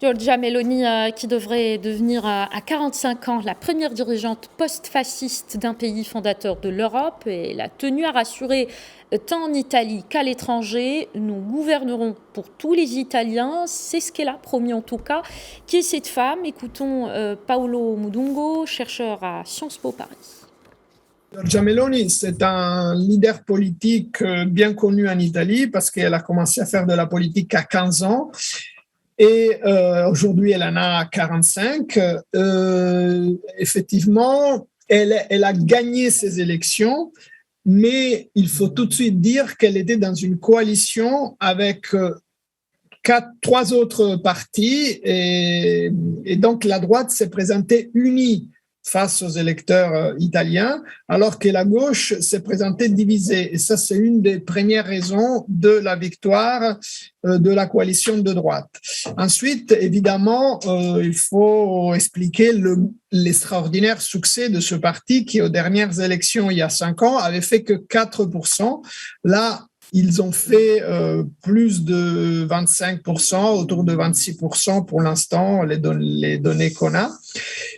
Giorgia Meloni, qui devrait devenir à 45 ans la première dirigeante post-fasciste d'un pays fondateur de l'Europe, et elle a tenu à rassurer tant en Italie qu'à l'étranger: nous gouvernerons pour tous les Italiens. C'est ce qu'elle a promis en tout cas. Qui est cette femme? Écoutons Paolo Mudungo, chercheur à Sciences Po Paris. Giorgia Meloni, c'est un leader politique bien connu en Italie parce qu'elle a commencé à faire de la politique à 15 ans. Et aujourd'hui, elle en a 45. Effectivement, elle a gagné ces élections, mais il faut tout de suite dire qu'elle était dans une coalition avec trois autres partis. Et donc, la droite s'est présentée unie face aux électeurs italiens, alors que la gauche s'est présentée divisée. Et ça, c'est une des premières raisons de la victoire de la coalition de droite. Ensuite, évidemment, il faut expliquer l'extraordinaire succès de ce parti qui, aux dernières élections, il y a 5 ans, avait fait que 4%. Là, ils ont fait plus de 25%, autour de 26% pour l'instant, les données qu'on a.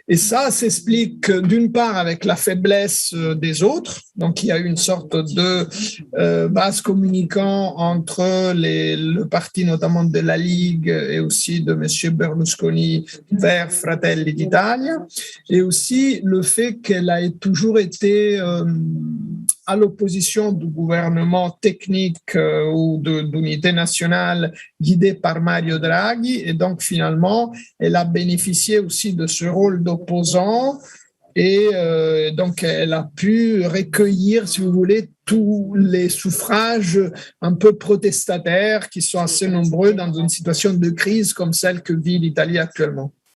Et ça s'explique d'une part avec la faiblesse des autres. Donc, il y a une sorte de base communicant entre le parti notamment de la Ligue et aussi de M. Berlusconi vers Fratelli d'Italia. Et aussi le fait qu'elle a toujours été à l'opposition du gouvernement technique ou d'unité nationale guidé par Mario Draghi. Et donc, finalement, elle a bénéficié aussi de ce rôle d'opposant. Et donc, elle a pu recueillir, si vous voulez, tous les suffrages un peu protestataires qui sont assez nombreux dans une situation de crise comme celle que vit l'Italie actuellement.